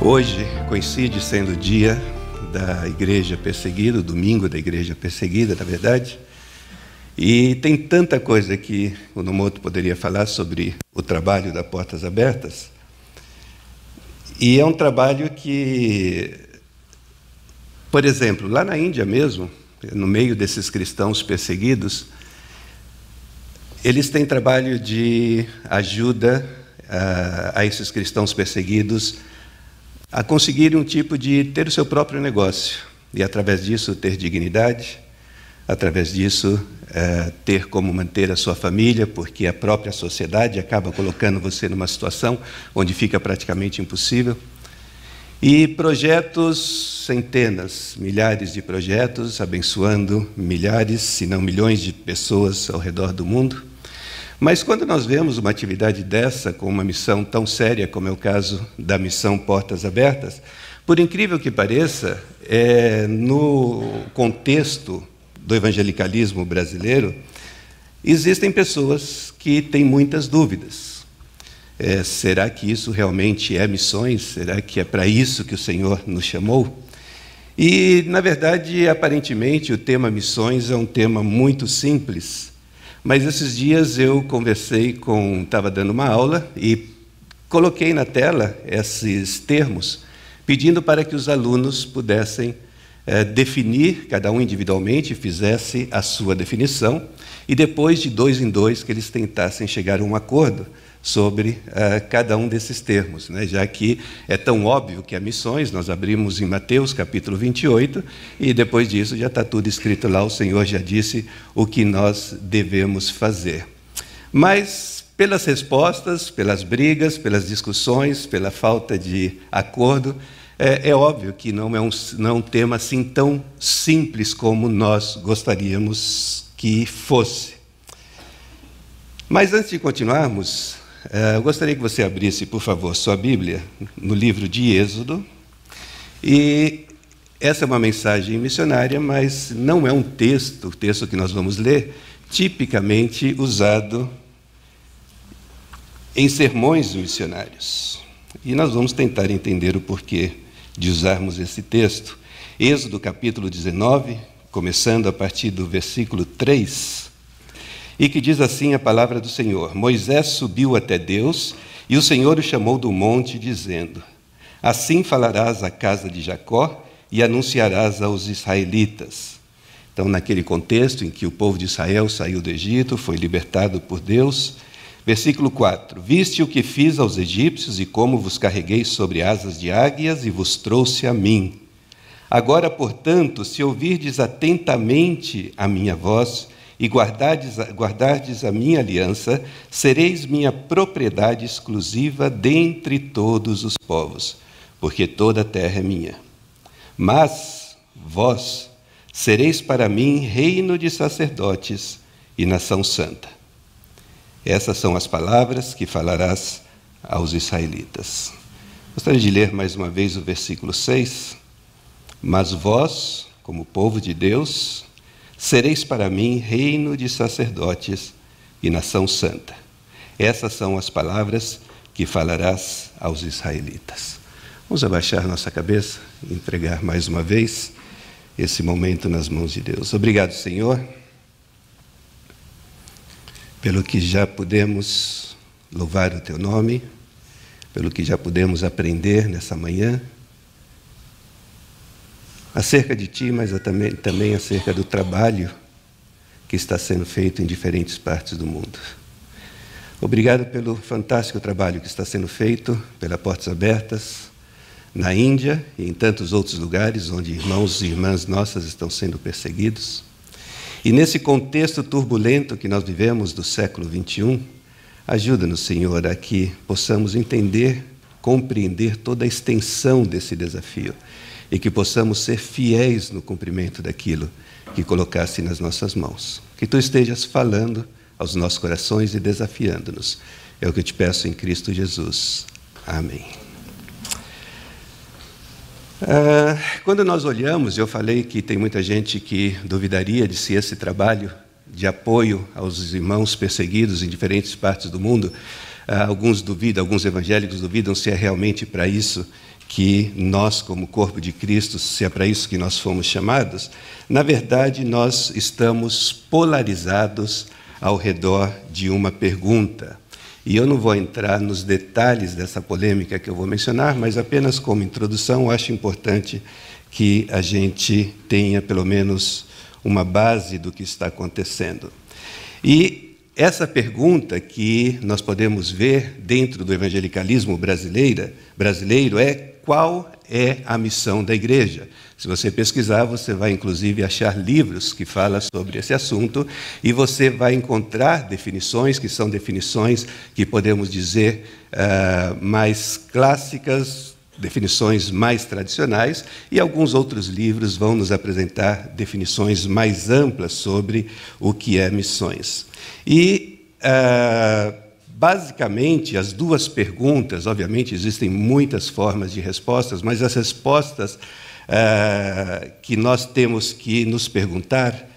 Hoje coincide sendo o dia da igreja perseguida, o domingo da igreja perseguida, na verdade. E tem tanta coisa que o Nomoto poderia falar sobre o trabalho da Portas Abertas. E é um trabalho que, por exemplo, lá na Índia mesmo, no meio desses cristãos perseguidos, eles têm trabalho de ajuda a esses cristãos perseguidos a conseguirem um tipo de ter o seu próprio negócio e, através disso, ter dignidade, através disso, ter como manter a sua família, porque a própria sociedade acaba colocando você numa situação onde fica praticamente impossível. E projetos, centenas, milhares de projetos, abençoando milhares, se não milhões de pessoas ao redor do mundo. Mas quando nós vemos uma atividade dessa, com uma missão tão séria como é o caso da missão Portas Abertas, por incrível que pareça, no contexto do evangelicalismo brasileiro, existem pessoas que têm muitas dúvidas. Será que isso realmente é missões? Será que é para isso que o Senhor nos chamou? E, na verdade, aparentemente, o tema missões é um tema muito simples. Mas esses dias eu estava dando uma aula e coloquei na tela esses termos, pedindo para que os alunos pudessem definir, cada um individualmente, fizesse a sua definição, e depois, de dois em dois, que eles tentassem chegar a um acordo sobre cada um desses termos, né? Já que é tão óbvio que há missões, nós abrimos em Mateus capítulo 28, e depois disso já está tudo escrito lá, o Senhor já disse o que nós devemos fazer. Mas, pelas respostas, pelas brigas, pelas discussões, pela falta de acordo, é óbvio que não é um tema assim tão simples como nós gostaríamos que fosse. Mas antes de continuarmos, eu gostaria que você abrisse, por favor, sua Bíblia no livro de Êxodo. E essa é uma mensagem missionária, mas não é um texto, o texto que nós vamos ler, tipicamente usado em sermões missionários. E nós vamos tentar entender o porquê de usarmos esse texto. Êxodo capítulo 19, começando a partir do versículo 3, e que diz assim a palavra do Senhor: Moisés subiu até Deus, e o Senhor o chamou do monte, dizendo: Assim falarás à casa de Jacó e anunciarás aos israelitas. Então, naquele contexto em que o povo de Israel saiu do Egito, foi libertado por Deus. Versículo 4: Viste o que fiz aos egípcios e como vos carreguei sobre asas de águias e vos trouxe a mim. Agora, portanto, se ouvirdes atentamente a minha voz e guardardes a minha aliança, sereis minha propriedade exclusiva dentre todos os povos, porque toda a terra é minha. Mas vós sereis para mim reino de sacerdotes e nação santa. Essas são as palavras que falarás aos israelitas. Gostaria de ler mais uma vez o versículo 6. Mas vós, como povo de Deus, sereis para mim reino de sacerdotes e nação santa. Essas são as palavras que falarás aos israelitas. Vamos abaixar nossa cabeça e entregar mais uma vez esse momento nas mãos de Deus. Obrigado, Senhor, pelo que já pudemos louvar o Teu nome, pelo que já pudemos aprender nessa manhã, acerca de Ti, mas também acerca do trabalho que está sendo feito em diferentes partes do mundo. Obrigado pelo fantástico trabalho que está sendo feito pela Portas Abertas na Índia e em tantos outros lugares onde irmãos e irmãs nossas estão sendo perseguidos. E nesse contexto turbulento que nós vivemos do século XXI, ajuda-nos, Senhor, a que possamos entender, compreender toda a extensão desse desafio e que possamos ser fiéis no cumprimento daquilo que colocaste nas nossas mãos. Que Tu estejas falando aos nossos corações e desafiando-nos. É o que eu te peço em Cristo Jesus. Amém. Quando nós olhamos, eu falei que tem muita gente que duvidaria de se esse trabalho de apoio aos irmãos perseguidos em diferentes partes do mundo, alguns evangélicos duvidam se é realmente para isso que nós, como corpo de Cristo, se é para isso que nós fomos chamados, na verdade nós estamos polarizados ao redor de uma pergunta. E eu não vou entrar nos detalhes dessa polêmica que eu vou mencionar, mas apenas como introdução, eu acho importante que a gente tenha pelo menos uma base do que está acontecendo. E essa pergunta que nós podemos ver dentro do evangelicalismo brasileiro é: qual é a missão da igreja? Se você pesquisar, você vai inclusive achar livros que falam sobre esse assunto e você vai encontrar definições que são definições que podemos dizer mais clássicas, definições mais tradicionais, e alguns outros livros vão nos apresentar definições mais amplas sobre o que é missões. E basicamente, as duas perguntas, obviamente existem muitas formas de respostas, mas as respostas que nós temos que nos perguntar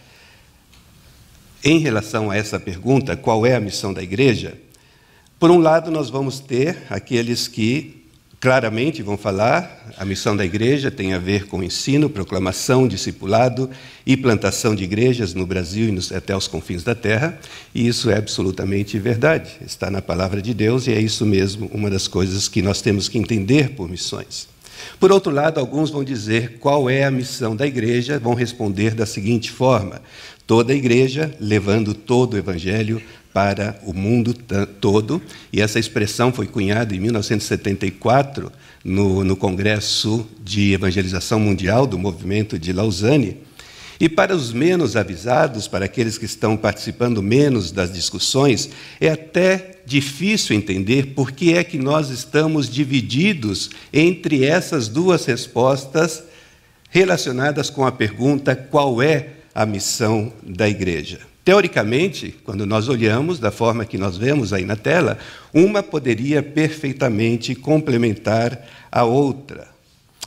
em relação a essa pergunta, qual é a missão da igreja? Por um lado, nós vamos ter aqueles que claramente vão falar: a missão da igreja tem a ver com ensino, proclamação, discipulado e plantação de igrejas no Brasil e até os confins da terra, e isso é absolutamente verdade, está na palavra de Deus, e é isso mesmo uma das coisas que nós temos que entender por missões. Por outro lado, alguns vão dizer qual é a missão da igreja, vão responder da seguinte forma: toda a igreja levando todo o evangelho para o mundo todo, e essa expressão foi cunhada em 1974 no Congresso de Evangelização Mundial do Movimento de Lausanne. E para os menos avisados, para aqueles que estão participando menos das discussões, é até difícil entender por que é que nós estamos divididos entre essas duas respostas relacionadas com a pergunta: qual é a missão da igreja? Teoricamente, quando nós olhamos da forma que nós vemos aí na tela, uma poderia perfeitamente complementar a outra.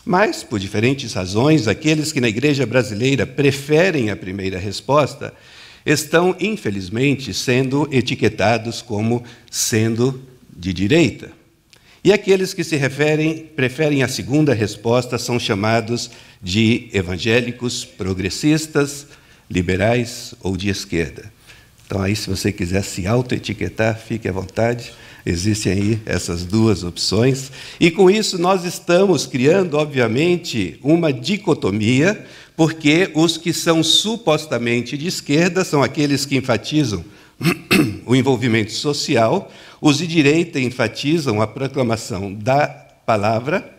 Mas, por diferentes razões, aqueles que na igreja brasileira preferem a primeira resposta estão, infelizmente, sendo etiquetados como sendo de direita. E aqueles que preferem a segunda resposta são chamados de evangélicos progressistas, liberais ou de esquerda. Então, aí, se você quiser se auto-etiquetar, fique à vontade. Existem aí essas duas opções. E, com isso, nós estamos criando, obviamente, uma dicotomia, porque os que são supostamente de esquerda são aqueles que enfatizam o envolvimento social, os de direita enfatizam a proclamação da palavra,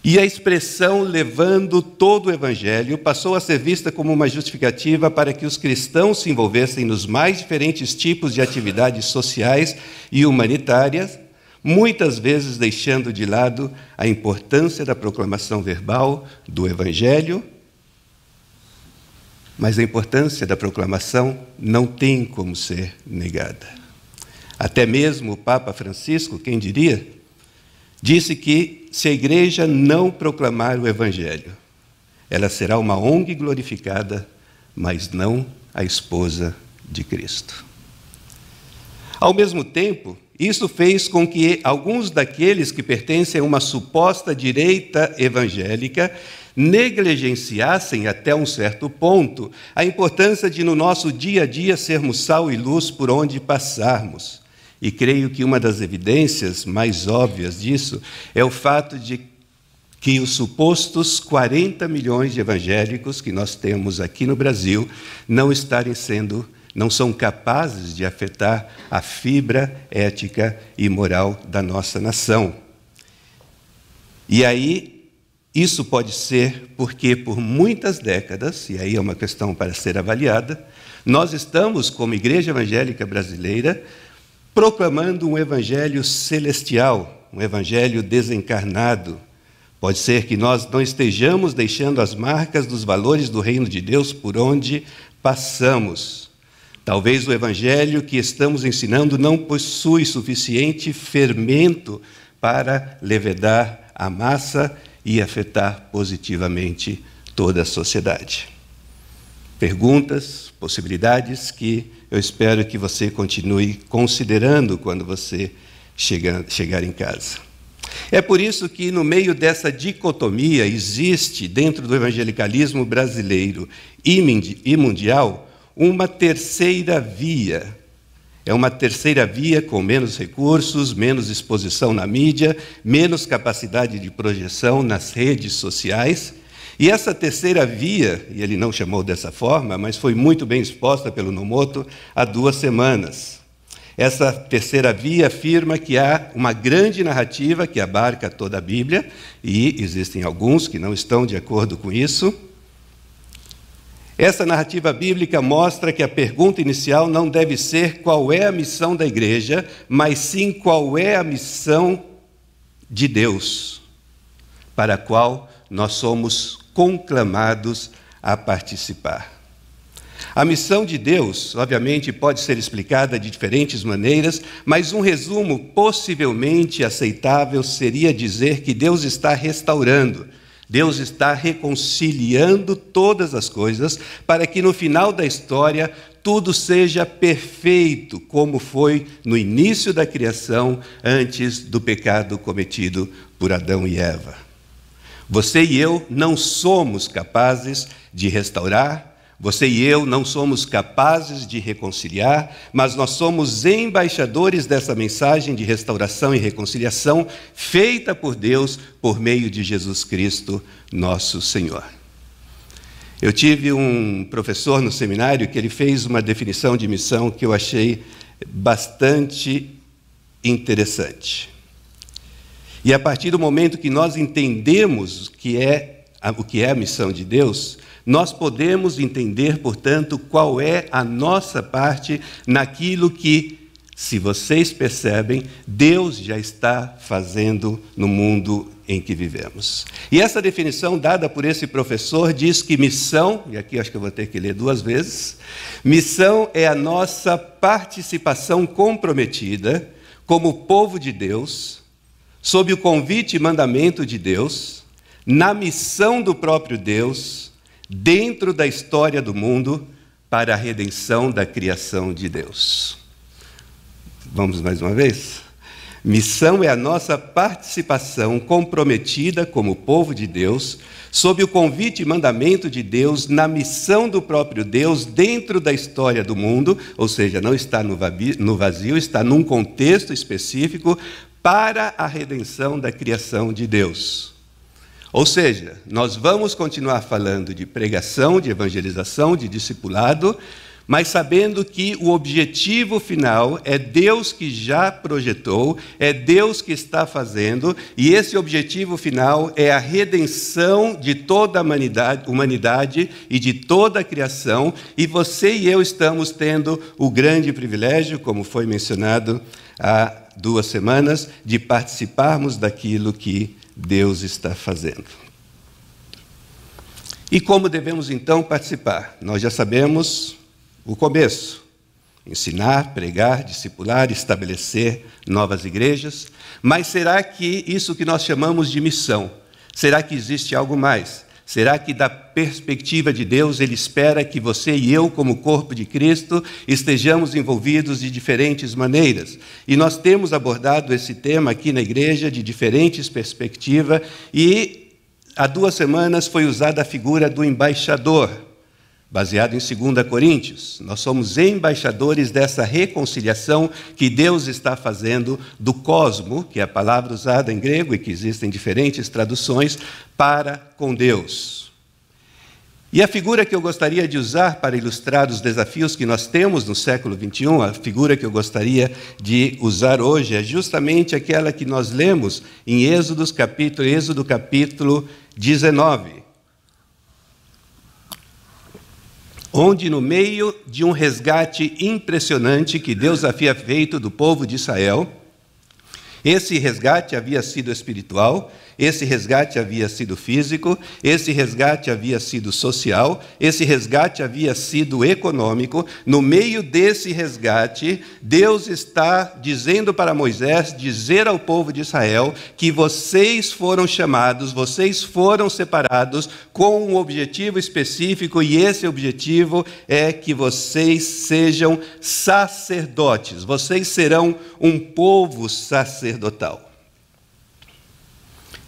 e a expressão levando todo o evangelho passou a ser vista como uma justificativa para que os cristãos se envolvessem nos mais diferentes tipos de atividades sociais e humanitárias, muitas vezes deixando de lado a importância da proclamação verbal do evangelho. Mas a importância da proclamação não tem como ser negada. Até mesmo o Papa Francisco, quem diria, disse que se a igreja não proclamar o evangelho, ela será uma ONG glorificada, mas não a esposa de Cristo. Ao mesmo tempo, isso fez com que alguns daqueles que pertencem a uma suposta direita evangélica negligenciassem até um certo ponto a importância de, no nosso dia a dia, sermos sal e luz por onde passarmos. E creio que uma das evidências mais óbvias disso é o fato de que os supostos 40 milhões de evangélicos que nós temos aqui no Brasil não são capazes de afetar a fibra ética e moral da nossa nação. E aí, isso pode ser porque, por muitas décadas, e aí é uma questão para ser avaliada, nós estamos, como Igreja Evangélica Brasileira, proclamando um evangelho celestial, um evangelho desencarnado. Pode ser que nós não estejamos deixando as marcas dos valores do reino de Deus por onde passamos. Talvez o evangelho que estamos ensinando não possui suficiente fermento para levedar a massa e afetar positivamente toda a sociedade. Perguntas, possibilidades que eu espero que você continue considerando quando você chegar em casa. É por isso que, no meio dessa dicotomia, existe, dentro do evangelicalismo brasileiro e mundial, uma terceira via. É uma terceira via com menos recursos, menos exposição na mídia, menos capacidade de projeção nas redes sociais. E essa terceira via, e ele não chamou dessa forma, mas foi muito bem exposta pelo Nomoto há 2 semanas. Essa terceira via afirma que há uma grande narrativa que abarca toda a Bíblia, e existem alguns que não estão de acordo com isso. Essa narrativa bíblica mostra que a pergunta inicial não deve ser qual é a missão da igreja, mas sim qual é a missão de Deus, para a qual nós somos conclamados a participar. A missão de Deus, obviamente, pode ser explicada de diferentes maneiras, mas um resumo possivelmente aceitável seria dizer que Deus está restaurando, Deus está reconciliando todas as coisas para que no final da história tudo seja perfeito, como foi no início da criação, antes do pecado cometido por Adão e Eva. Você e eu não somos capazes de restaurar, você e eu não somos capazes de reconciliar, mas nós somos embaixadores dessa mensagem de restauração e reconciliação feita por Deus por meio de Jesus Cristo, nosso Senhor. Eu tive um professor no seminário que ele fez uma definição de missão que eu achei bastante interessante. E a partir do momento que nós entendemos o que é a missão de Deus, nós podemos entender, portanto, qual é a nossa parte naquilo que, se vocês percebem, Deus já está fazendo no mundo em que vivemos. E essa definição dada por esse professor diz que missão, e aqui acho que eu vou ter que ler 2 vezes, missão é a nossa participação comprometida como povo de Deus, sob o convite e mandamento de Deus, na missão do próprio Deus, dentro da história do mundo, para a redenção da criação de Deus. Vamos mais uma vez? Missão é a nossa participação comprometida como povo de Deus, sob o convite e mandamento de Deus, na missão do próprio Deus, dentro da história do mundo, ou seja, não está no vazio, está num contexto específico, para a redenção da criação de Deus. Ou seja, nós vamos continuar falando de pregação, de evangelização, de discipulado, mas sabendo que o objetivo final é Deus que já projetou, é Deus que está fazendo, e esse objetivo final é a redenção de toda a humanidade e de toda a criação, e você e eu estamos tendo o grande privilégio, como foi mencionado há 2 semanas, de participarmos daquilo que Deus está fazendo. E como devemos então participar? Nós já sabemos o começo: ensinar, pregar, discipular, estabelecer novas igrejas. Mas será que isso que nós chamamos de missão, será que existe algo mais? Será que, da perspectiva de Deus, Ele espera que você e eu, como corpo de Cristo, estejamos envolvidos de diferentes maneiras? E nós temos abordado esse tema aqui na igreja de diferentes perspectivas, e há 2 semanas foi usada a figura do embaixador, baseado em 2 Coríntios. Nós somos embaixadores dessa reconciliação que Deus está fazendo do cosmo, que é a palavra usada em grego e que existem diferentes traduções, para com Deus. E a figura que eu gostaria de usar para ilustrar os desafios que nós temos no século XXI, a figura que eu gostaria de usar hoje, é justamente aquela que nós lemos em Êxodo capítulo 19. Onde, no meio de um resgate impressionante que Deus havia feito do povo de Israel, esse resgate havia sido espiritual, esse resgate havia sido físico, esse resgate havia sido social, esse resgate havia sido econômico. No meio desse resgate, Deus está dizendo para Moisés, dizer ao povo de Israel, que vocês foram chamados, vocês foram separados com um objetivo específico, e esse objetivo é que vocês sejam sacerdotes, vocês serão um povo sacerdotal.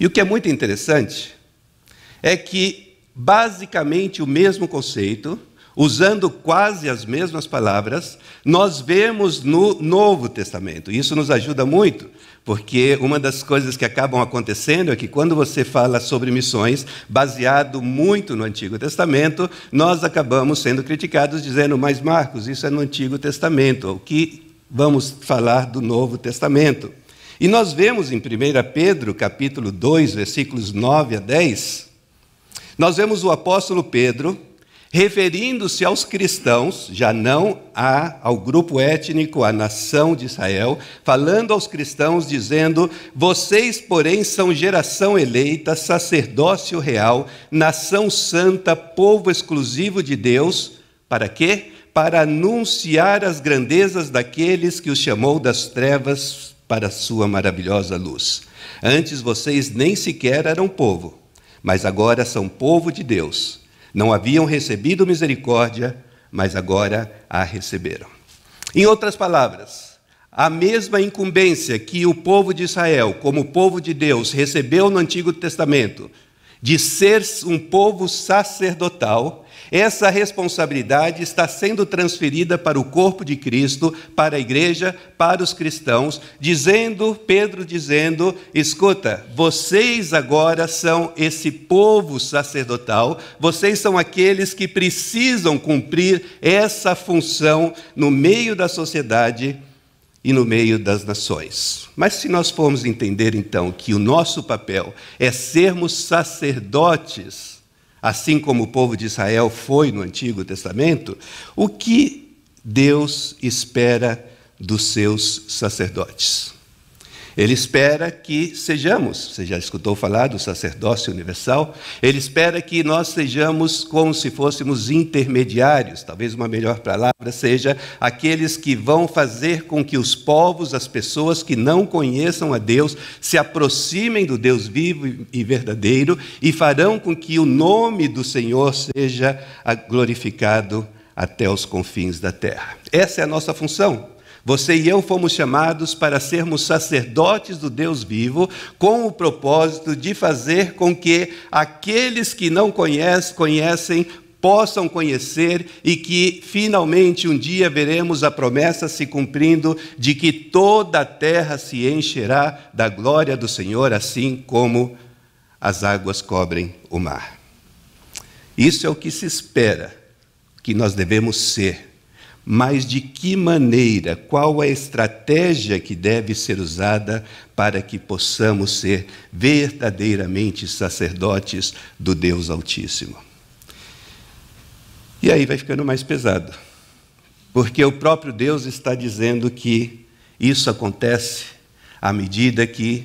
E o que é muito interessante é que, basicamente, o mesmo conceito, usando quase as mesmas palavras, nós vemos no Novo Testamento. Isso nos ajuda muito, porque uma das coisas que acabam acontecendo é que quando você fala sobre missões, baseado muito no Antigo Testamento, nós acabamos sendo criticados dizendo, mas Marcos, isso é no Antigo Testamento, o que vamos falar do Novo Testamento? E nós vemos em 1 Pedro, capítulo 2, versículos 9 a 10, nós vemos o apóstolo Pedro referindo-se aos cristãos, já não ao grupo étnico, à nação de Israel, falando aos cristãos, dizendo, vocês, porém, são geração eleita, sacerdócio real, nação santa, povo exclusivo de Deus, para quê? Para anunciar as grandezas daqueles que os chamou das trevas para a sua maravilhosa luz. Antes vocês nem sequer eram povo, mas agora são povo de Deus. Não haviam recebido misericórdia, mas agora a receberam. Em outras palavras, a mesma incumbência que o povo de Israel, como povo de Deus, recebeu no Antigo Testamento, de ser um povo sacerdotal, essa responsabilidade está sendo transferida para o corpo de Cristo, para a igreja, para os cristãos, Pedro dizendo, escuta, vocês agora são esse povo sacerdotal, vocês são aqueles que precisam cumprir essa função no meio da sociedade e no meio das nações. Mas se nós formos entender, então, que o nosso papel é sermos sacerdotes, assim como o povo de Israel foi no Antigo Testamento, o que Deus espera dos seus sacerdotes? Ele espera que sejamos, você já escutou falar do sacerdócio universal? Ele espera que nós sejamos como se fôssemos intermediários, talvez uma melhor palavra seja aqueles que vão fazer com que os povos, as pessoas que não conheçam a Deus, se aproximem do Deus vivo e verdadeiro e farão com que o nome do Senhor seja glorificado até os confins da terra. Essa é a nossa função. Você e eu fomos chamados para sermos sacerdotes do Deus vivo, com o propósito de fazer com que aqueles que não conhecem, possam conhecer e que finalmente um dia veremos a promessa se cumprindo de que toda a terra se encherá da glória do Senhor, assim como as águas cobrem o mar. Isso é o que se espera que nós devemos ser. Mas de que maneira, qual é a estratégia que deve ser usada para que possamos ser verdadeiramente sacerdotes do Deus Altíssimo? E aí vai ficando mais pesado, porque o próprio Deus está dizendo que isso acontece à medida que,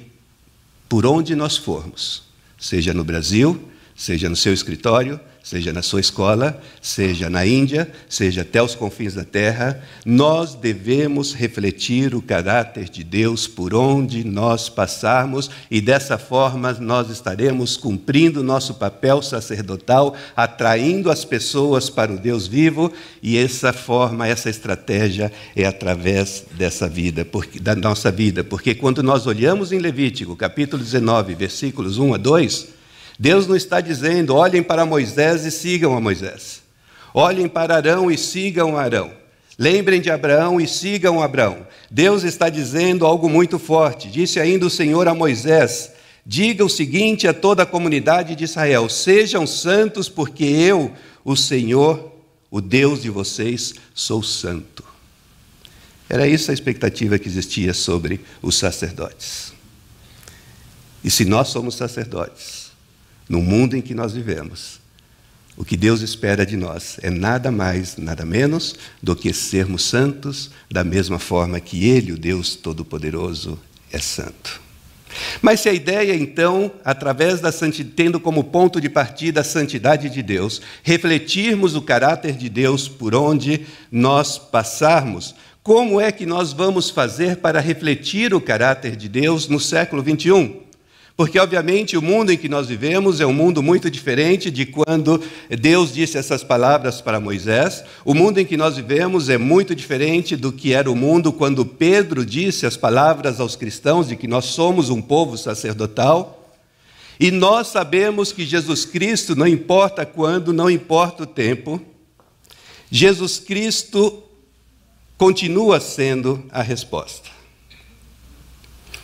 por onde nós formos, seja no Brasil, seja no seu escritório, seja na sua escola, seja na Índia, seja até os confins da terra, nós devemos refletir o caráter de Deus por onde nós passarmos e dessa forma nós estaremos cumprindo o nosso papel sacerdotal, atraindo as pessoas para o Deus vivo e essa forma, essa estratégia é através dessa vida, da nossa vida, porque quando nós olhamos em Levítico, capítulo 19, versículos 1 a 2, Deus não está dizendo, olhem para Moisés e sigam a Moisés. Olhem para Arão e sigam Arão. Lembrem de Abraão e sigam Abraão. Deus está dizendo algo muito forte. Disse ainda o Senhor a Moisés, diga o seguinte a toda a comunidade de Israel, sejam santos porque eu, o Senhor, o Deus de vocês, sou santo. Era essa a expectativa que existia sobre os sacerdotes. E se nós somos sacerdotes, no mundo em que nós vivemos, o que Deus espera de nós é nada mais, nada menos do que sermos santos da mesma forma que Ele, o Deus Todo-Poderoso, é santo. Mas se a ideia, então, através da santidade, tendo como ponto de partida a santidade de Deus, refletirmos o caráter de Deus por onde nós passarmos, como é que nós vamos fazer para refletir o caráter de Deus no século 21? Porque, obviamente, o mundo em que nós vivemos é um mundo muito diferente de quando Deus disse essas palavras para Moisés. O mundo em que nós vivemos é muito diferente do que era o mundo quando Pedro disse as palavras aos cristãos de que nós somos um povo sacerdotal. E nós sabemos que Jesus Cristo, não importa quando, não importa o tempo, Jesus Cristo continua sendo a resposta.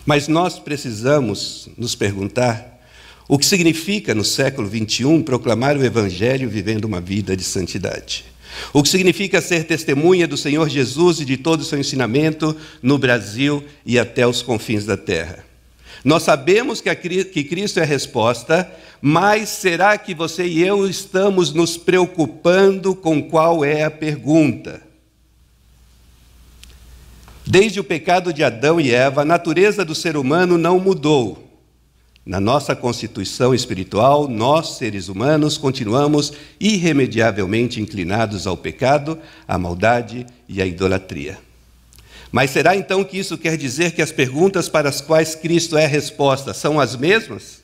Mas nós precisamos nos perguntar o que significa no século XXI proclamar o Evangelho vivendo uma vida de santidade. O que significa ser testemunha do Senhor Jesus e de todo o seu ensinamento no Brasil e até os confins da terra. Nós sabemos que Cristo é a resposta, mas será que você e eu estamos nos preocupando com qual é a pergunta? Desde o pecado de Adão e Eva, a natureza do ser humano não mudou. Na nossa constituição espiritual, nós, seres humanos, continuamos irremediavelmente inclinados ao pecado, à maldade e à idolatria. Mas será então que isso quer dizer que as perguntas para as quais Cristo é a resposta são as mesmas?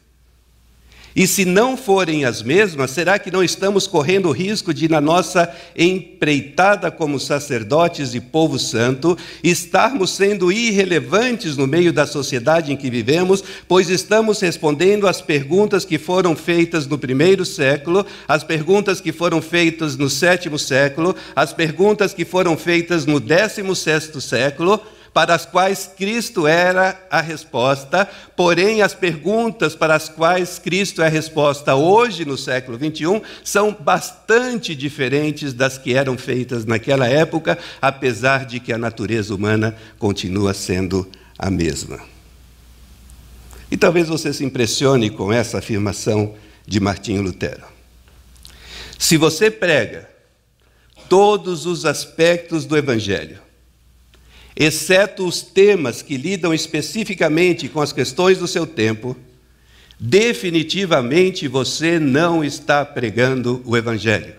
E se não forem as mesmas, será que não estamos correndo o risco de, na nossa empreitada como sacerdotes e povo santo, estarmos sendo irrelevantes no meio da sociedade em que vivemos, pois estamos respondendo às perguntas que foram feitas no 1º século, as perguntas que foram feitas no 7º século, as perguntas que foram feitas no 16º século, para as quais Cristo era a resposta, porém as perguntas para as quais Cristo é a resposta hoje, no século XXI, são bastante diferentes das que eram feitas naquela época, apesar de que a natureza humana continua sendo a mesma. E talvez você se impressione com essa afirmação de Martinho Lutero. Se você prega todos os aspectos do Evangelho, exceto os temas que lidam especificamente com as questões do seu tempo, definitivamente você não está pregando o Evangelho.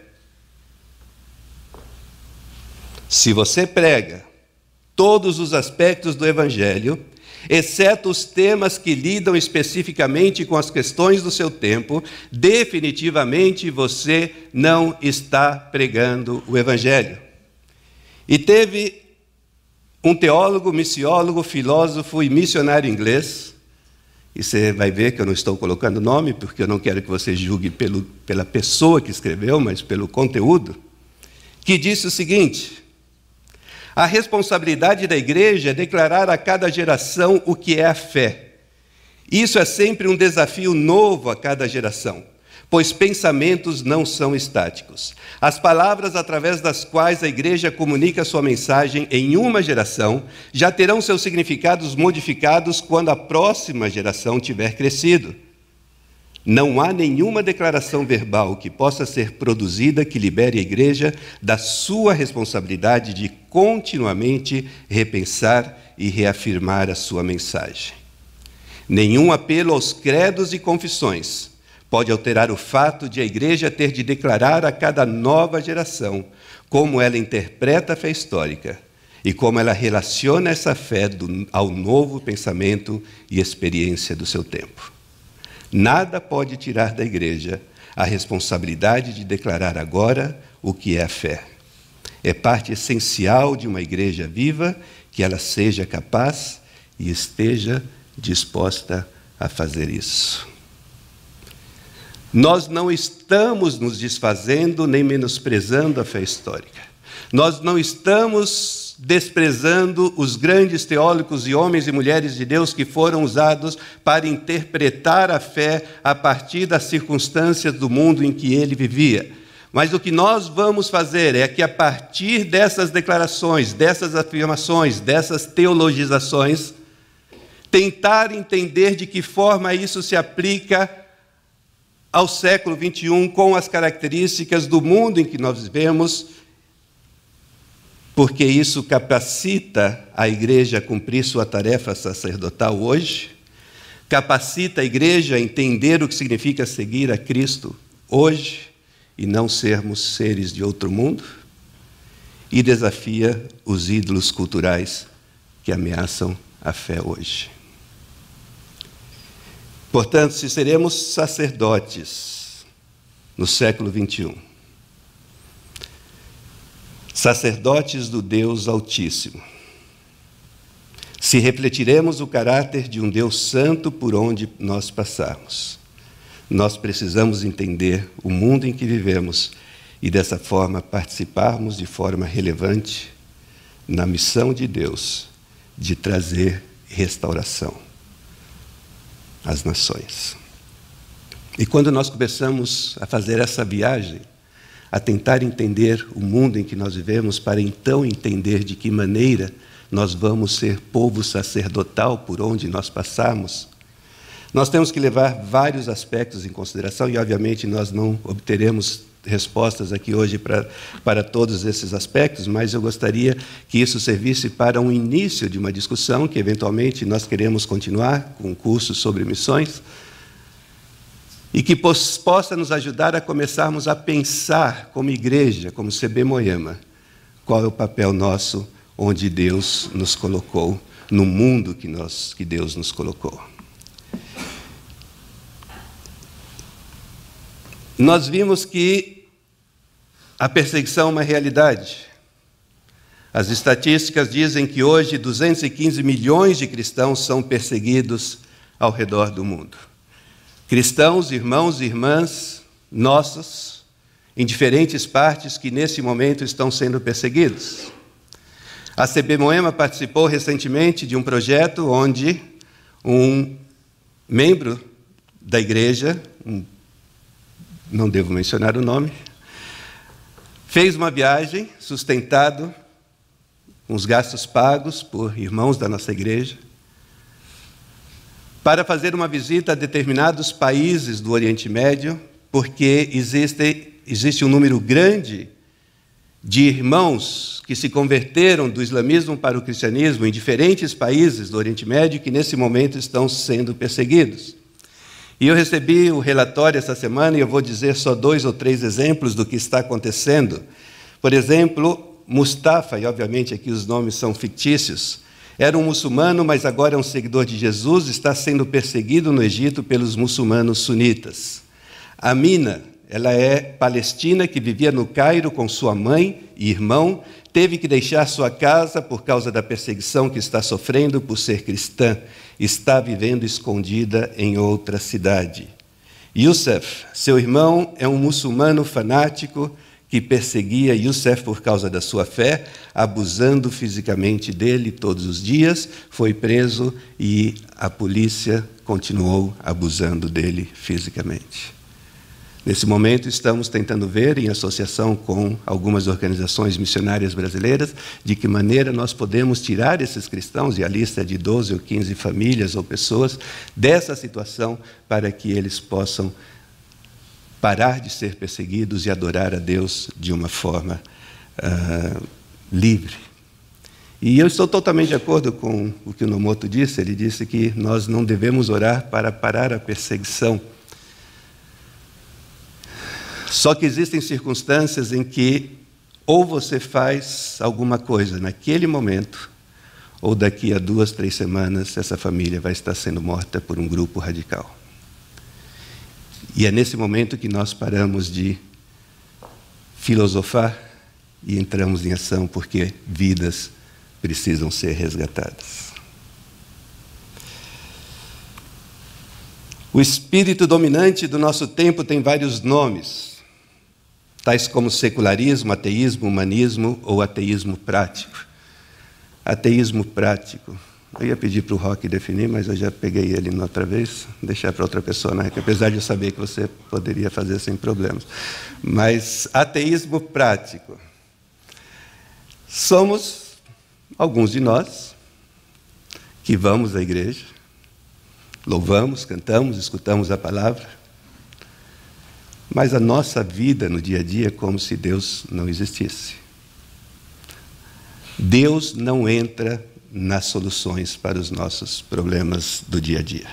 Se você prega todos os aspectos do Evangelho, exceto os temas que lidam especificamente com as questões do seu tempo, definitivamente você não está pregando o Evangelho. E teve um teólogo, missiólogo, filósofo e missionário inglês, e você vai ver que eu não estou colocando nome, porque eu não quero que você julgue pela pessoa que escreveu, mas pelo conteúdo, que disse o seguinte: a responsabilidade da igreja é declarar a cada geração o que é a fé. Isso é sempre um desafio novo a cada geração, pois pensamentos não são estáticos. As palavras através das quais a igreja comunica sua mensagem em uma geração já terão seus significados modificados quando a próxima geração tiver crescido. Não há nenhuma declaração verbal que possa ser produzida que libere a igreja da sua responsabilidade de continuamente repensar e reafirmar a sua mensagem. Nenhum apelo aos credos e confissões pode alterar o fato de a igreja ter de declarar a cada nova geração como ela interpreta a fé histórica e como ela relaciona essa fé ao novo pensamento e experiência do seu tempo. Nada pode tirar da igreja a responsabilidade de declarar agora o que é a fé. É parte essencial de uma igreja viva que ela seja capaz e esteja disposta a fazer isso. Nós não estamos nos desfazendo nem menosprezando a fé histórica. Nós não estamos desprezando os grandes teólogos e homens e mulheres de Deus que foram usados para interpretar a fé a partir das circunstâncias do mundo em que ele vivia. Mas o que nós vamos fazer é que, a partir dessas declarações, dessas afirmações, dessas teologizações, tentar entender de que forma isso se aplica ao século XXI, com as características do mundo em que nós vivemos, porque isso capacita a igreja a cumprir sua tarefa sacerdotal hoje, capacita a igreja a entender o que significa seguir a Cristo hoje e não sermos seres de outro mundo, e desafia os ídolos culturais que ameaçam a fé hoje. Portanto, se seremos sacerdotes no século XXI, sacerdotes do Deus Altíssimo, se refletiremos o caráter de um Deus santo por onde nós passarmos, nós precisamos entender o mundo em que vivemos e, dessa forma, participarmos de forma relevante na missão de Deus de trazer restauração às nações. E quando nós começamos a fazer essa viagem, a tentar entender o mundo em que nós vivemos, para então entender de que maneira nós vamos ser povo sacerdotal por onde nós passarmos, nós temos que levar vários aspectos em consideração e, obviamente, nós não obteremos respostas aqui hoje para todos esses aspectos, mas eu gostaria que isso servisse para um início de uma discussão que, eventualmente, nós queremos continuar com um curso sobre missões e que possa nos ajudar a começarmos a pensar como igreja, como CB Moema, qual é o papel nosso onde Deus nos colocou, no mundo que Deus nos colocou. Nós vimos que a perseguição é uma realidade. As estatísticas dizem que hoje 215 milhões de cristãos são perseguidos ao redor do mundo. Cristãos, irmãos e irmãs nossos, em diferentes partes que nesse momento estão sendo perseguidos. A CB Moema participou recentemente de um projeto onde um membro da igreja, não devo mencionar o nome, fez uma viagem sustentado com os gastos pagos por irmãos da nossa igreja para fazer uma visita a determinados países do Oriente Médio, porque existe um número grande de irmãos que se converteram do islamismo para o cristianismo em diferentes países do Oriente Médio que nesse momento estão sendo perseguidos. E eu recebi o relatório essa semana e eu vou dizer só 2 ou 3 exemplos do que está acontecendo. Por exemplo, Mustafa, e obviamente aqui os nomes são fictícios, era um muçulmano, mas agora é um seguidor de Jesus, está sendo perseguido no Egito pelos muçulmanos sunitas. Amina, ela é palestina que vivia no Cairo com sua mãe e irmão, teve que deixar sua casa por causa da perseguição que está sofrendo por ser cristã. Está vivendo escondida em outra cidade. Youssef, seu irmão, é um muçulmano fanático que perseguia Youssef por causa da sua fé, abusando fisicamente dele todos os dias, foi preso e a polícia continuou abusando dele fisicamente. Nesse momento, estamos tentando ver, em associação com algumas organizações missionárias brasileiras, de que maneira nós podemos tirar esses cristãos, e a lista é de 12 ou 15 famílias ou pessoas, dessa situação para que eles possam parar de ser perseguidos e adorar a Deus de uma forma livre. E eu estou totalmente de acordo com o que o Nomoto disse. Ele disse que nós não devemos orar para parar a perseguição. Só que existem circunstâncias em que ou você faz alguma coisa naquele momento, ou daqui a 2, 3 semanas, essa família vai estar sendo morta por um grupo radical. E é nesse momento que nós paramos de filosofar e entramos em ação, porque vidas precisam ser resgatadas. O espírito dominante do nosso tempo tem vários nomes, tais como secularismo, ateísmo, humanismo ou ateísmo prático. Ateísmo prático. Eu ia pedir para o Roque definir, mas eu já peguei ele na outra vez, deixar para outra pessoa, né? Apesar de eu saber que você poderia fazer sem problemas. Mas ateísmo prático. Somos alguns de nós que vamos à igreja, louvamos, cantamos, escutamos a palavra, mas a nossa vida no dia a dia é como se Deus não existisse. Deus não entra nas soluções para os nossos problemas do dia a dia.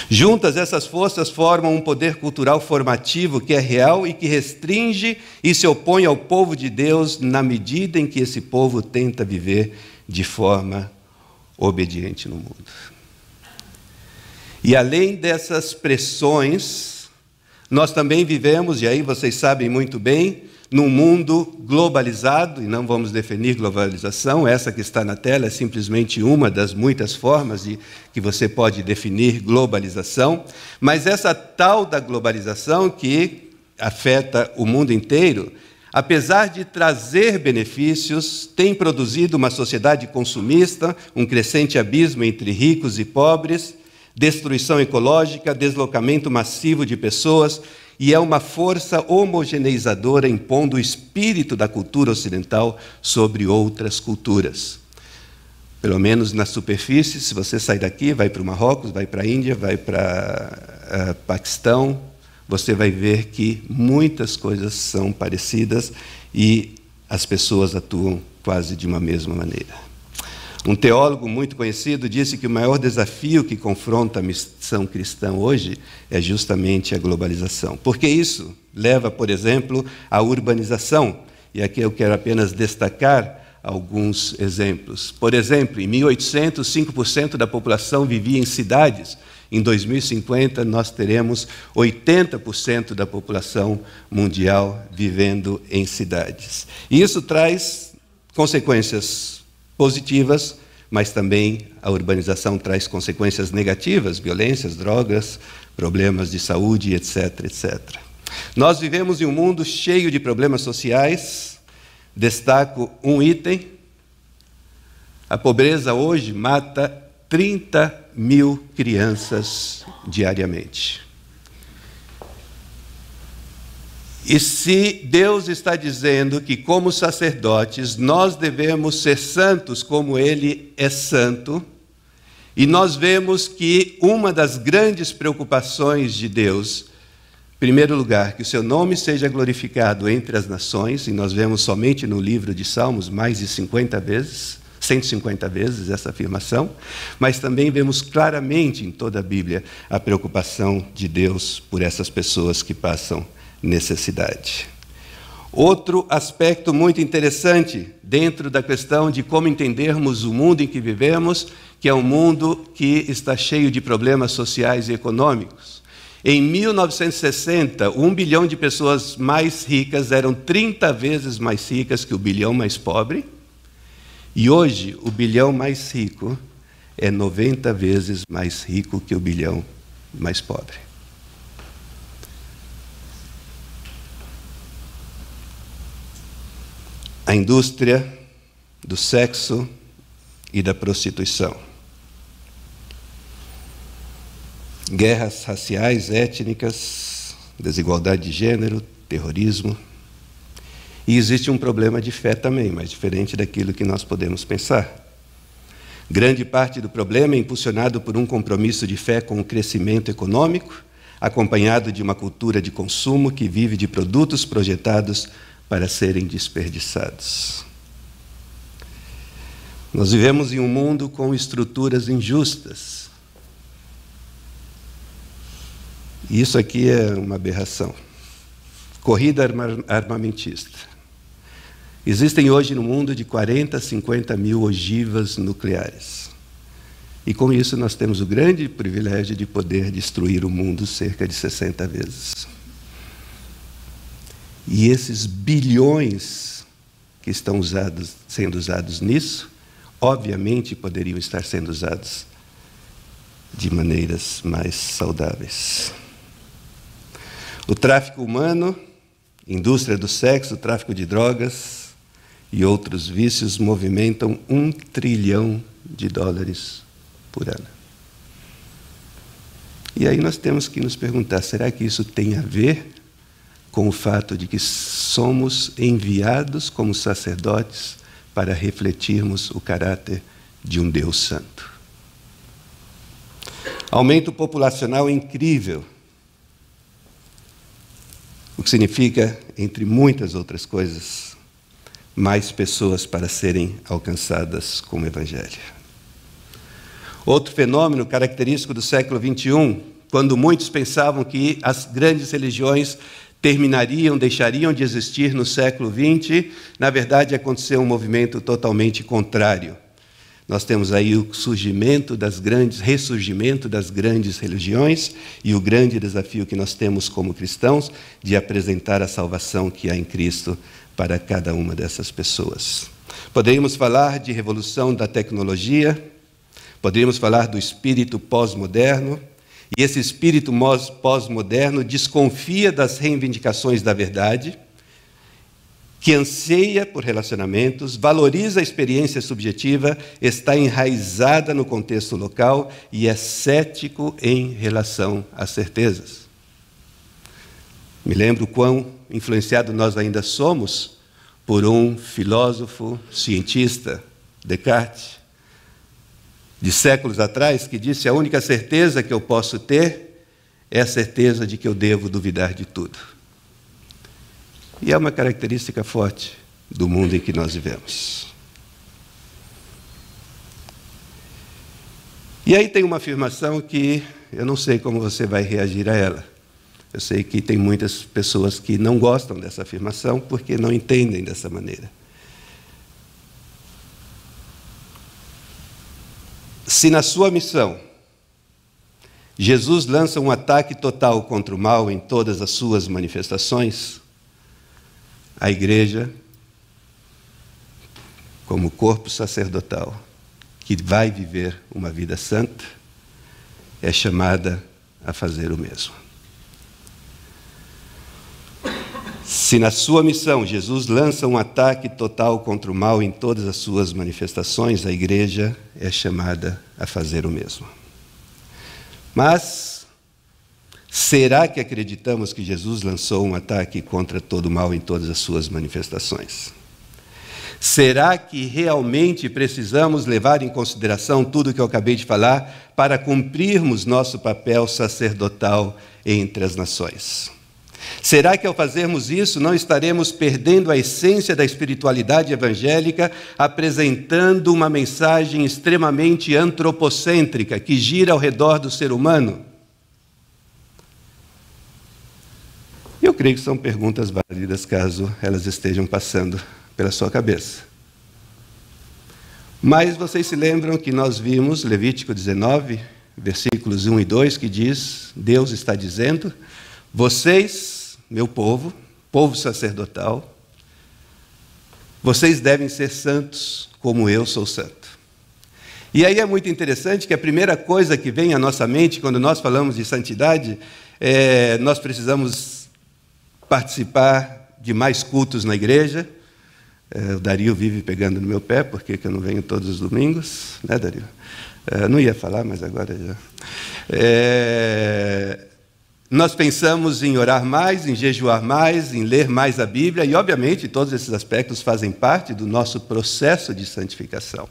Juntas, essas forças formam um poder cultural formativo que é real e que restringe e se opõe ao povo de Deus na medida em que esse povo tenta viver de forma obediente no mundo. E além dessas pressões, nós também vivemos, e aí vocês sabem muito bem, num mundo globalizado, e não vamos definir globalização, essa que está na tela é simplesmente uma das muitas formas que você pode definir globalização, mas essa tal da globalização que afeta o mundo inteiro, apesar de trazer benefícios, tem produzido uma sociedade consumista, um crescente abismo entre ricos e pobres, destruição ecológica, deslocamento massivo de pessoas, e é uma força homogeneizadora impondo o espírito da cultura ocidental sobre outras culturas. Pelo menos na superfície, se você sair daqui, vai para o Marrocos, vai para a Índia, vai para Paquistão, você vai ver que muitas coisas são parecidas e as pessoas atuam quase de uma mesma maneira. Um teólogo muito conhecido disse que o maior desafio que confronta a missão cristã hoje é justamente a globalização. Porque isso leva, por exemplo, à urbanização. E aqui eu quero apenas destacar alguns exemplos. Por exemplo, em 1800, 5% da população vivia em cidades. Em 2050, nós teremos 80% da população mundial vivendo em cidades. E isso traz consequências positivas, mas também a urbanização traz consequências negativas, violências, drogas, problemas de saúde, etc., etc. Nós vivemos em um mundo cheio de problemas sociais. Destaco um item: a pobreza hoje mata 30 mil crianças diariamente. E se Deus está dizendo que, como sacerdotes, nós devemos ser santos como Ele é santo, e nós vemos que uma das grandes preocupações de Deus, em primeiro lugar, que o seu nome seja glorificado entre as nações, e nós vemos somente no livro de Salmos mais de 150 vezes essa afirmação, mas também vemos claramente em toda a Bíblia a preocupação de Deus por essas pessoas que passam necessidade. Outro aspecto muito interessante dentro da questão de como entendermos o mundo em que vivemos, que é um mundo que está cheio de problemas sociais e econômicos. Em 1960, 1 bilhão de pessoas mais ricas eram 30 vezes mais ricas que o bilhão mais pobre, e hoje o bilhão mais rico é 90 vezes mais rico que o bilhão mais pobre. A indústria do sexo e da prostituição. Guerras raciais, étnicas, desigualdade de gênero, terrorismo. E existe um problema de fé também, mas diferente daquilo que nós podemos pensar. Grande parte do problema é impulsionado por um compromisso de fé com o crescimento econômico, acompanhado de uma cultura de consumo que vive de produtos projetados para serem desperdiçados. Nós vivemos em um mundo com estruturas injustas. E isso aqui é uma aberração. Corrida armamentista. Existem hoje no mundo de 40 a 50 mil ogivas nucleares. E com isso nós temos o grande privilégio de poder destruir o mundo cerca de 60 vezes. E esses bilhões que estão sendo usados nisso, obviamente poderiam estar sendo usados de maneiras mais saudáveis. O tráfico humano, indústria do sexo, o tráfico de drogas e outros vícios movimentam $1 trilhão por ano. E aí nós temos que nos perguntar, será que isso tem a ver com o fato de que somos enviados como sacerdotes para refletirmos o caráter de um Deus santo? Aumento populacional incrível, o que significa, entre muitas outras coisas, mais pessoas para serem alcançadas com o Evangelho. Outro fenômeno característico do século XXI, quando muitos pensavam que as grandes religiões deixariam de existir no século XX, na verdade aconteceu um movimento totalmente contrário. nós temos aí o ressurgimento das grandes religiões e o grande desafio que nós temos como cristãos de apresentar a salvação que há em Cristo para cada uma dessas pessoas. Poderíamos falar de revolução da tecnologia, poderíamos falar do espírito pós-moderno, e esse espírito pós-moderno desconfia das reivindicações da verdade, que anseia por relacionamentos, valoriza a experiência subjetiva, está enraizada no contexto local e é cético em relação às certezas. Me lembro quão influenciado nós ainda somos por um filósofo, cientista, Descartes, de séculos atrás, que disse: a única certeza que eu posso ter é a certeza de que eu devo duvidar de tudo. E é uma característica forte do mundo em que nós vivemos. E aí tem uma afirmação que eu não sei como você vai reagir a ela. Eu sei que tem muitas pessoas que não gostam dessa afirmação porque não entendem dessa maneira. Se na sua missão Jesus lança um ataque total contra o mal em todas as suas manifestações, a igreja, como corpo sacerdotal, que vai viver uma vida santa, é chamada a fazer o mesmo. Se na sua missão Jesus lança um ataque total contra o mal em todas as suas manifestações, a igreja é chamada a fazer o mesmo. Mas será que acreditamos que Jesus lançou um ataque contra todo o mal em todas as suas manifestações? Será que realmente precisamos levar em consideração tudo o que eu acabei de falar para cumprirmos nosso papel sacerdotal entre as nações? Será que ao fazermos isso não estaremos perdendo a essência da espiritualidade evangélica, apresentando uma mensagem extremamente antropocêntrica que gira ao redor do ser humano? Eu creio que são perguntas válidas caso elas estejam passando pela sua cabeça. Mas vocês se lembram que nós vimos Levítico 19, versículos 1 e 2, que diz, Deus está dizendo: vocês, meu povo, povo sacerdotal, vocês devem ser santos como eu sou santo. E aí é muito interessante que a primeira coisa que vem à nossa mente quando nós falamos de santidade nós precisamos participar de mais cultos na igreja. O Dario vive pegando no meu pé, porque eu não venho todos os domingos, né, Dario? Não ia falar, mas agora já. Nós pensamos em orar mais, em jejuar mais, em ler mais a Bíblia, e, obviamente, todos esses aspectos fazem parte do nosso processo de santificação.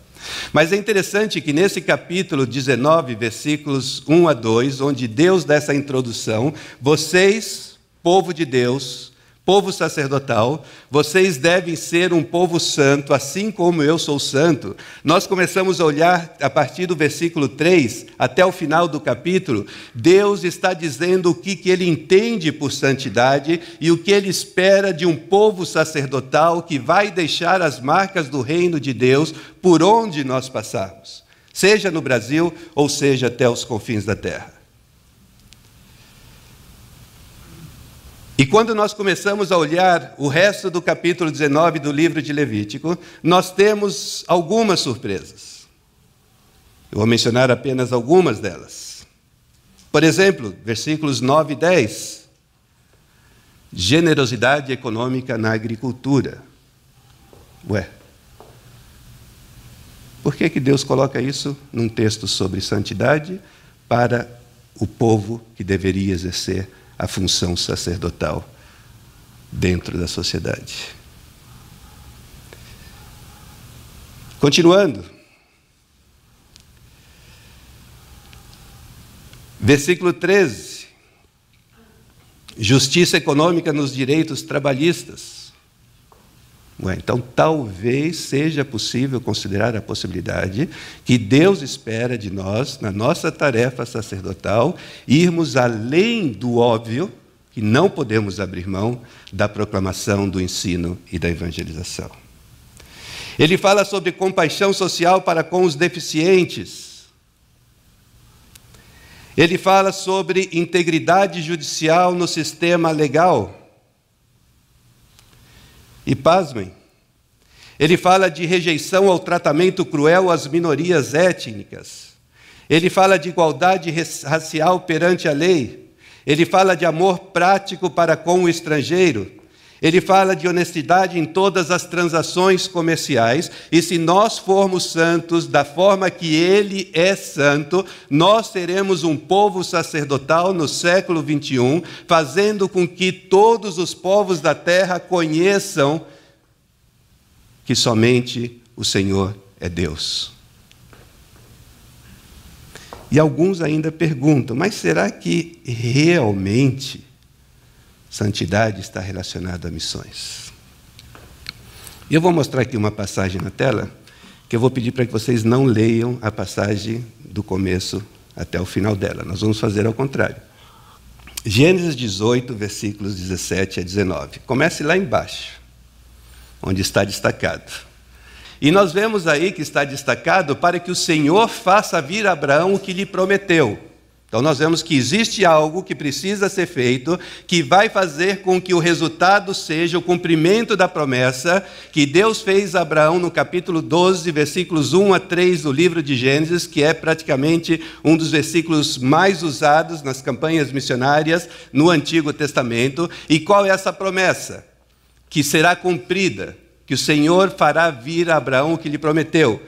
Mas é interessante que nesse capítulo 19, versículos 1 a 2, onde Deus dá essa introdução, vocês, povo de Deus, povo sacerdotal, vocês devem ser um povo santo, assim como eu sou santo. Nós começamos a olhar a partir do versículo 3 até o final do capítulo. Deus está dizendo o que Ele entende por santidade e o que Ele espera de um povo sacerdotal que vai deixar as marcas do reino de Deus por onde nós passarmos, seja no Brasil ou seja até os confins da terra. E quando nós começamos a olhar o resto do capítulo 19 do livro de Levítico, nós temos algumas surpresas. Eu vou mencionar apenas algumas delas. Por exemplo, versículos 9 e 10. Generosidade econômica na agricultura. Por que Deus coloca isso num texto sobre santidade para o povo que deveria exercer a função sacerdotal dentro da sociedade? Continuando. Versículo 13. Justiça econômica nos direitos trabalhistas. Então, talvez seja possível considerar a possibilidade que Deus espera de nós, na nossa tarefa sacerdotal, irmos além do óbvio, que não podemos abrir mão da proclamação do ensino e da evangelização. Ele fala sobre compaixão social para com os deficientes. Ele fala sobre integridade judicial no sistema legal. E pasmem, ele fala de rejeição ao tratamento cruel às minorias étnicas. Ele fala de igualdade racial perante a lei. Ele fala de amor prático para com o estrangeiro. Ele fala de honestidade em todas as transações comerciais. E se nós formos santos da forma que Ele é santo, nós seremos um povo sacerdotal no século 21, fazendo com que todos os povos da terra conheçam que somente o Senhor é Deus. E alguns ainda perguntam, mas será que realmente santidade está relacionada a missões? E eu vou mostrar aqui uma passagem na tela, que eu vou pedir para que vocês não leiam a passagem do começo até o final dela. Nós vamos fazer ao contrário. Gênesis 18, versículos 17 a 19. Comece lá embaixo, onde está destacado. E nós vemos aí que está destacado para que o Senhor faça vir a Abraão o que lhe prometeu. Então nós vemos que existe algo que precisa ser feito, que vai fazer com que o resultado seja o cumprimento da promessa que Deus fez a Abraão no capítulo 12, versículos 1 a 3 do livro de Gênesis, que é praticamente um dos versículos mais usados nas campanhas missionárias no Antigo Testamento. E qual é essa promessa? Que será cumprida, que o Senhor fará vir a Abraão o que lhe prometeu.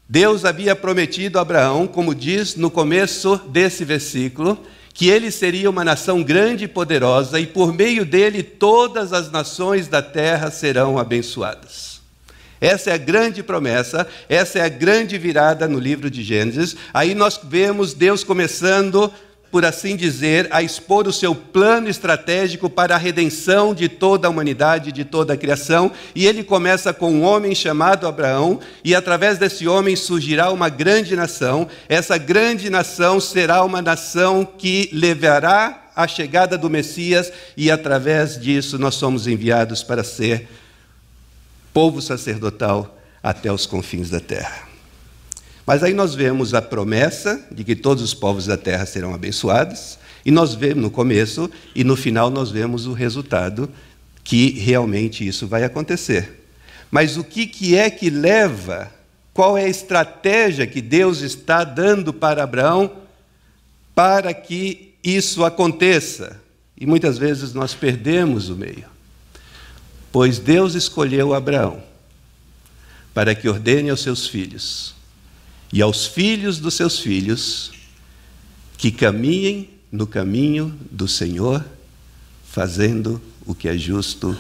Deus havia prometido a Abraão, como diz no começo desse versículo, que ele seria uma nação grande e poderosa, e por meio dele todas as nações da terra serão abençoadas. Essa é a grande promessa, essa é a grande virada no livro de Gênesis. Aí nós vemos Deus começando, por assim dizer, a expor o seu plano estratégico para a redenção de toda a humanidade, de toda a criação. E ele começa com um homem chamado Abraão, e através desse homem surgirá uma grande nação. Essa grande nação será uma nação que levará a chegada do Messias, e através disso nós somos enviados para ser povo sacerdotal até os confins da terra. Mas aí nós vemos a promessa de que todos os povos da terra serão abençoados, e nós vemos no começo e no final nós vemos o resultado, que realmente isso vai acontecer. Mas o que é que leva, qual é a estratégia que Deus está dando para Abraão para que isso aconteça? E muitas vezes nós perdemos o meio. Pois Deus escolheu Abraão para que ordene aos seus filhos e aos filhos dos seus filhos, que caminhem no caminho do Senhor, fazendo o que é justo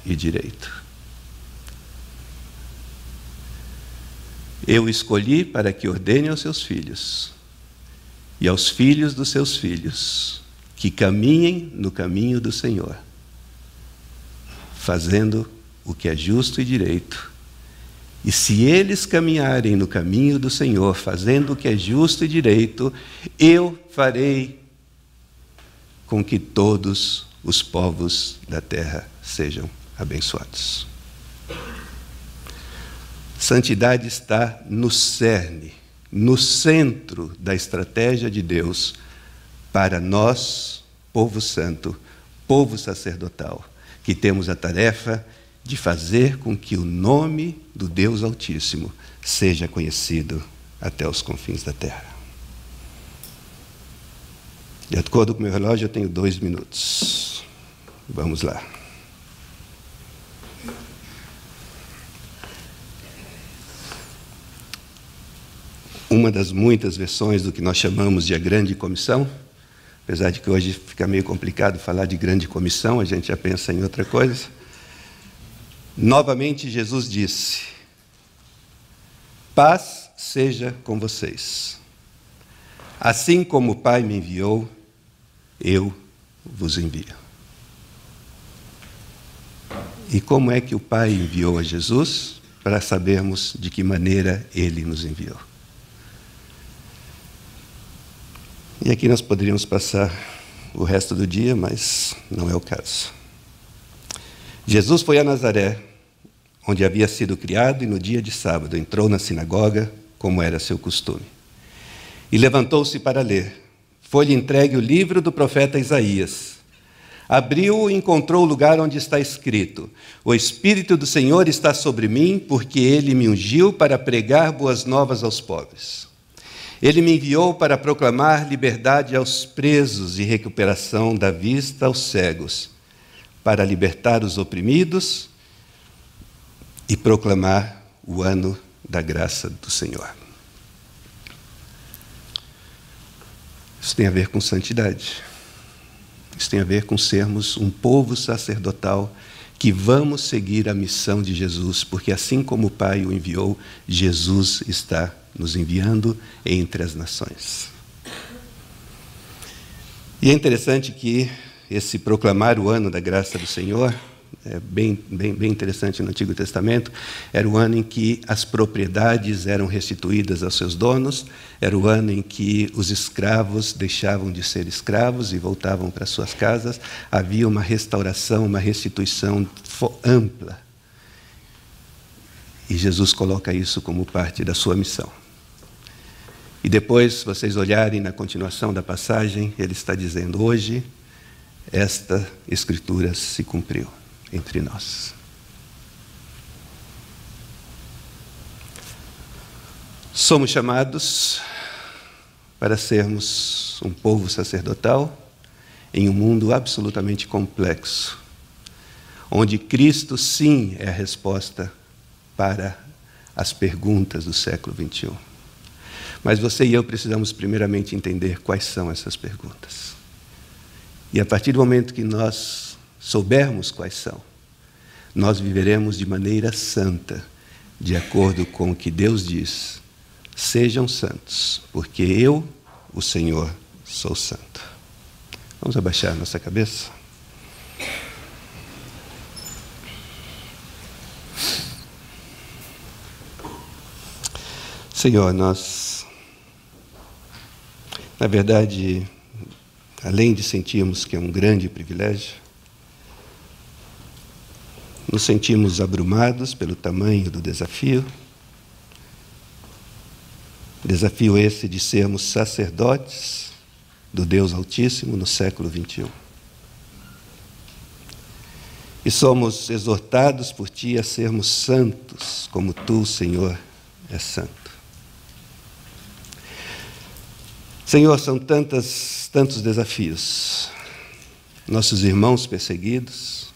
e direito. Eu escolhi para que ordene aos seus filhos e aos filhos dos seus filhos, que caminhem no caminho do Senhor, fazendo o que é justo e direito. E se eles caminharem no caminho do Senhor, fazendo o que é justo e direito, eu farei com que todos os povos da terra sejam abençoados. Santidade está no cerne, no centro da estratégia de Deus para nós, povo santo, povo sacerdotal, que temos a tarefa de fazer com que o nome do Deus Altíssimo seja conhecido até os confins da terra. De acordo com o meu relógio, eu tenho 2 minutos. Vamos lá. Uma das muitas versões do que nós chamamos de a Grande Comissão, apesar de que hoje fica meio complicado falar de Grande Comissão, a gente já pensa em outra coisa. Novamente Jesus disse: paz seja com vocês. Assim como o Pai me enviou, eu vos envio. E como é que o Pai enviou a Jesus? Para sabermos de que maneira Ele nos enviou. E aqui nós poderíamos passar o resto do dia, mas não é o caso. Jesus foi a Nazaré, onde havia sido criado, e no dia de sábado entrou na sinagoga, como era seu costume. E levantou-se para ler. Foi-lhe entregue o livro do profeta Isaías. Abriu-o e encontrou o lugar onde está escrito: O Espírito do Senhor está sobre mim, porque Ele me ungiu para pregar boas novas aos pobres. Ele me enviou para proclamar liberdade aos presos e recuperação da vista aos cegos, para libertar os oprimidos e proclamar o ano da graça do Senhor. Isso tem a ver com santidade. Isso tem a ver com sermos um povo sacerdotal que vamos seguir a missão de Jesus, porque assim como o Pai o enviou, Jesus está nos enviando entre as nações. E é interessante que esse proclamar o ano da graça do Senhor, é bem interessante no Antigo Testamento, era o ano em que as propriedades eram restituídas aos seus donos, era o ano em que os escravos deixavam de ser escravos e voltavam para suas casas, havia uma restauração, uma restituição ampla. E Jesus coloca isso como parte da sua missão. E depois, se vocês olharem na continuação da passagem, ele está dizendo: hoje, esta Escritura se cumpriu entre nós. Somos chamados para sermos um povo sacerdotal em um mundo absolutamente complexo, onde Cristo, sim, é a resposta para as perguntas do século XXI. Mas você e eu precisamos primeiramente entender quais são essas perguntas. E a partir do momento que nós soubermos quais são, nós viveremos de maneira santa, de acordo com o que Deus diz: sejam santos, porque eu, o Senhor, sou santo. Vamos abaixar nossa cabeça? Senhor, nós, na verdade, além de sentirmos que é um grande privilégio, nos sentimos abrumados pelo tamanho do desafio. Desafio esse de sermos sacerdotes do Deus Altíssimo no século XXI. E somos exortados por Ti a sermos santos, como Tu, Senhor, és santo. Senhor, são tantos desafios. Nossos irmãos perseguidos,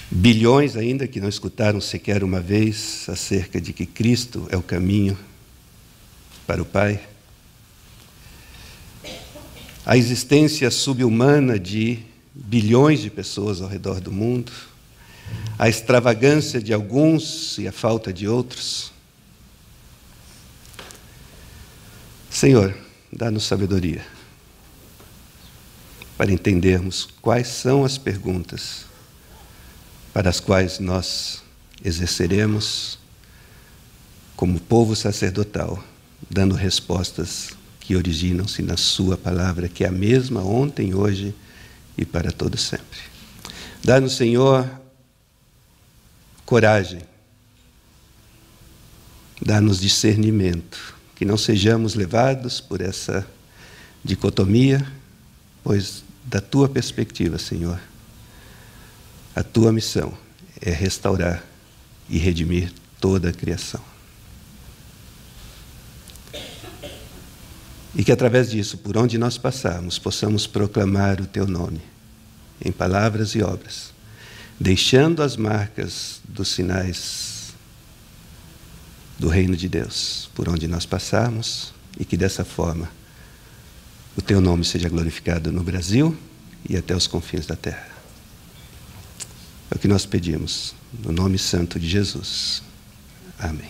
bilhões ainda que não escutaram sequer uma vez acerca de que Cristo é o caminho para o Pai. A existência subhumana de bilhões de pessoas ao redor do mundo, a extravagância de alguns e a falta de outros. Senhor, dá-nos sabedoria para entendermos quais são as perguntas para as quais nós exerceremos como povo sacerdotal, dando respostas que originam-se na Sua palavra, que é a mesma ontem, hoje e para todo sempre. Dá-nos, Senhor, coragem, dá-nos discernimento, que não sejamos levados por essa dicotomia, pois da Tua perspectiva, Senhor, a Tua missão é restaurar e redimir toda a criação. E que através disso, por onde nós passarmos, possamos proclamar o Teu nome, em palavras e obras, deixando as marcas dos sinais do reino de Deus, por onde nós passarmos, e que dessa forma o Teu nome seja glorificado no Brasil e até os confins da terra. É o que nós pedimos, no nome santo de Jesus. Amém.